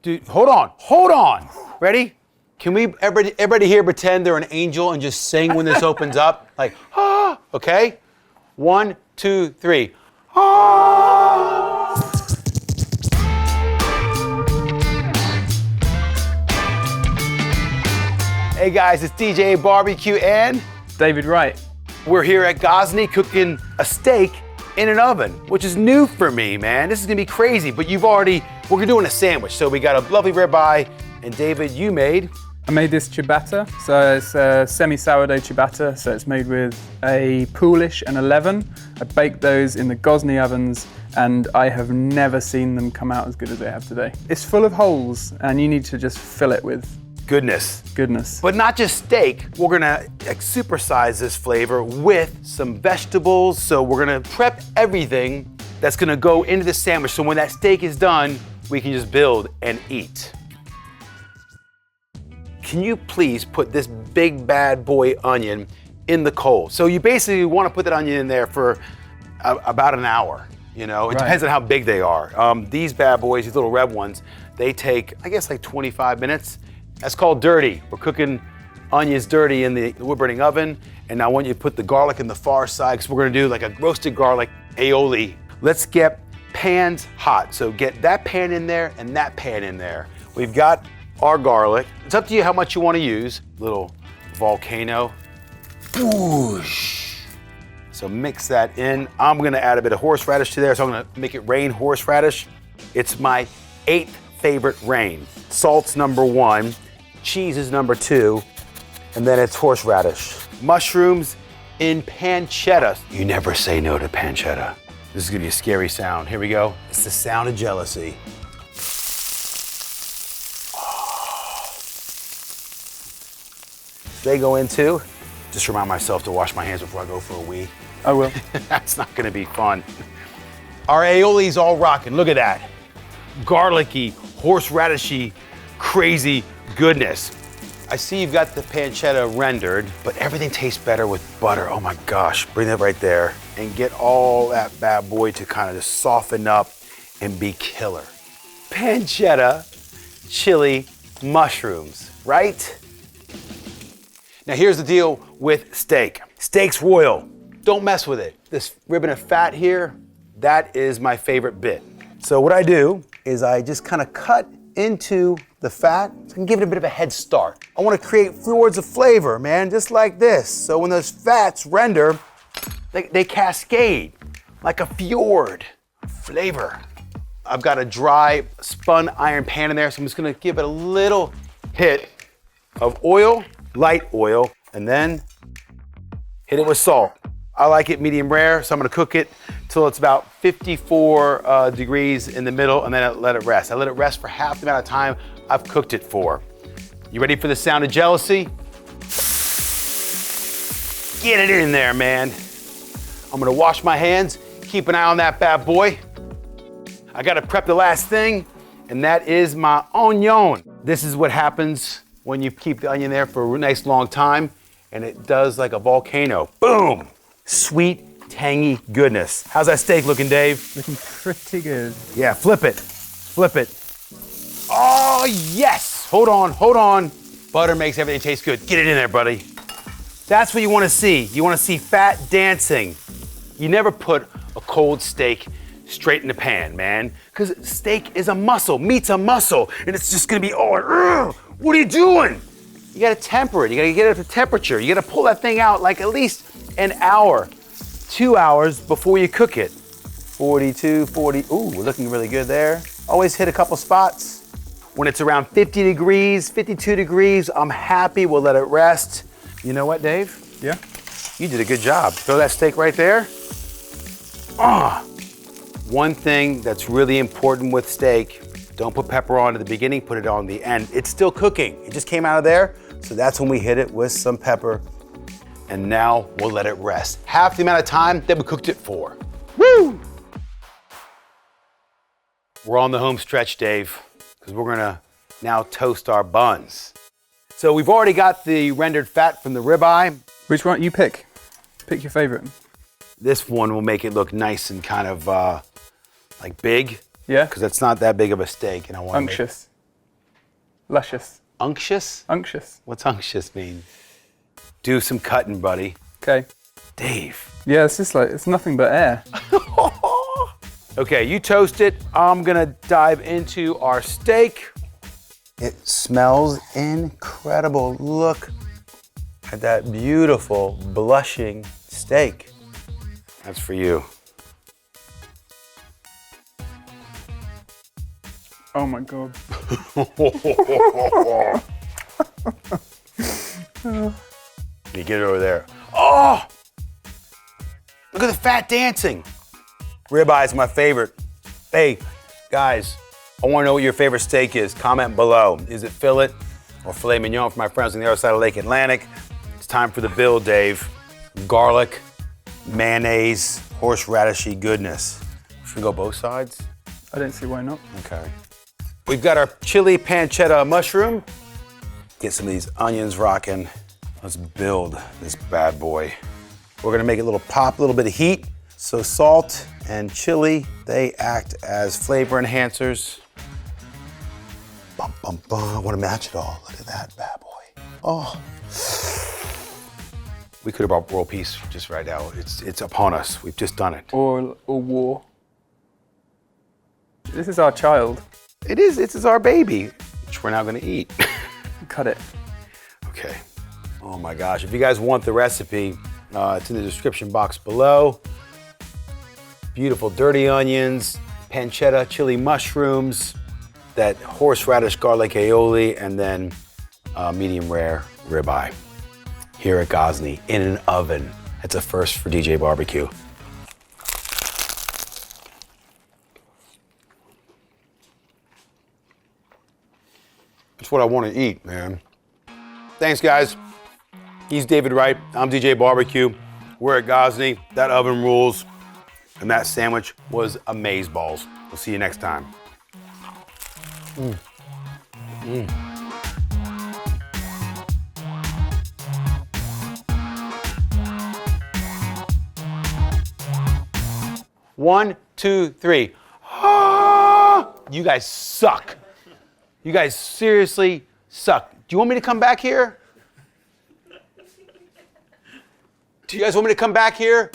Dude, hold on. Ready? Can we, everybody here pretend they're an angel and just sing when this opens up? Like, ah, okay? 1, 2, 3. Ah! Hey guys, it's DJ BBQ and David Wright. We're here at Gozney cooking a steak in an oven, which is new for me, man. This is gonna be crazy, but we're doing a sandwich. So we got a lovely ribeye, and David, you made? I made this ciabatta, so it's a semi-sourdough ciabatta, so it's made with a poolish and a leaven. I baked those in the Gozney ovens, and I have never seen them come out as good as they have today. It's full of holes, and you need to just fill it with goodness. But not just steak, we're gonna supersize this flavor with some vegetables. So we're gonna prep everything that's gonna go into the sandwich. So when that steak is done, we can just build and eat. Can you please put this big bad boy onion in the coal? So you basically wanna put that onion in there for about an hour. You know, it depends on how big they are. These bad boys, these little red ones, they take, I guess, like 25 minutes. That's called dirty. We're cooking onions dirty in the wood burning oven. And now I want you to put the garlic in the far side, because we're gonna do like a roasted garlic aioli. Let's get pans hot. So get that pan in there and that pan in there. We've got our garlic. It's up to you how much you want to use. Little volcano. Boosh. So mix that in. I'm gonna add a bit of horseradish to there, so I'm gonna make it rain horseradish. It's my 8th favorite rain. Salt's number 1, cheese is number 2, and then it's horseradish. Mushrooms in pancetta. You never say no to pancetta. This is gonna be a scary sound. Here we go. It's the sound of jealousy. They go into, just remind myself to wash my hands before I go for a wee. I will. That's not gonna be fun. Our aioli's all rocking, look at that. Garlicky, horseradishy, crazy goodness. I see you've got the pancetta rendered, but everything tastes better with butter. Oh my gosh, bring that right there and get all that bad boy to kind of just soften up and be killer. Pancetta, chili, mushrooms, right? Now here's the deal with steak. Steak's royal, don't mess with it. This ribbon of fat here, that is my favorite bit. So what I do is I just kind of cut into the fat so I can give it a bit of a head start. I want to create fjords of flavor, man, just like this. So when those fats render, they cascade like a fjord flavor. I've got a dry spun iron pan in there, so I'm just gonna give it a little hit of oil, light oil, and then hit it with salt. I like it medium rare, so I'm gonna cook it till it's about 54 degrees in the middle, and then I let it rest. I let it rest for half the amount of time I've cooked it for. You ready for the sound of jealousy? Get it in there, man. I'm gonna wash my hands, keep an eye on that bad boy. I gotta prep the last thing, and that is my onion. This is what happens when you keep the onion there for a nice long time, and it does like a volcano. Boom! Sweet, tangy goodness. How's that steak looking, Dave? Looking pretty good. Yeah, flip it. Flip it. Oh, yes! Hold on. Butter makes everything taste good. Get it in there, buddy. That's what you want to see. You want to see fat dancing. You never put a cold steak straight in the pan, man. Because steak is a muscle, meat's a muscle, and it's just gonna be, what are you doing? You gotta temper it. You gotta get it up to temperature. You gotta pull that thing out like at least an hour, 2 hours before you cook it. 42, 40, ooh, we're looking really good there. Always hit a couple spots. When it's around 50 degrees, 52 degrees, I'm happy, we'll let it rest. You know what, Dave? Yeah? You did a good job. Throw that steak right there. One thing that's really important with steak, don't put pepper on at the beginning, put it on the end. It's still cooking. It just came out of there, so that's when we hit it with some pepper. And now we'll let it rest. Half the amount of time that we cooked it for. Woo! We're on the home stretch, Dave, because we're gonna now toast our buns. So we've already got the rendered fat from the ribeye. Which one? You pick. Pick your favorite. This one will make it look nice and kind of like big. Yeah? Because it's not that big of a steak, and I want unctuous. Luscious. Unctuous? Unctuous. What's unctuous mean? Do some cutting, buddy. Okay. Dave. Yeah, it's just like, it's nothing but air. Okay, you toast it. I'm gonna dive into our steak. It smells incredible. Look at that beautiful, blushing steak. That's for you. Oh my God. You get it over there. Oh! Look at the fat dancing. Ribeye is my favorite. Hey, guys, I want to know what your favorite steak is. Comment below. Is it fillet or filet mignon for my friends on the other side of Lake Atlantic? It's time for the build, Dave. Garlic, mayonnaise, horseradishy goodness. Should we go both sides? I don't see why not. Okay. We've got our chili pancetta mushroom. Get some of these onions rocking. Let's build this bad boy. We're gonna make it a little pop, a little bit of heat. So salt and chili, they act as flavor enhancers. Bum, bum, bum. I wanna match it all. Look at that bad boy. Oh. We could have brought world peace just right now. It's upon us. We've just done it. Or war. This is our child. It is, this is our baby, which we're now gonna eat. Cut it. Okay. Oh my gosh, if you guys want the recipe, it's in the description box below. Beautiful dirty onions, pancetta, chili mushrooms, that horseradish garlic aioli, and then medium rare ribeye here at Gozney in an oven. It's a first for DJ BBQ. That's what I want to eat, man. Thanks, guys. He's David Wright. I'm DJ BBQ. We're at Gozney. That oven rules. And that sandwich was amazeballs. We'll see you next time. Mm. Mm. 1, 2, 3. Ah! You guys suck. You guys seriously suck. Do you want me to come back here? Do you guys want me to come back here?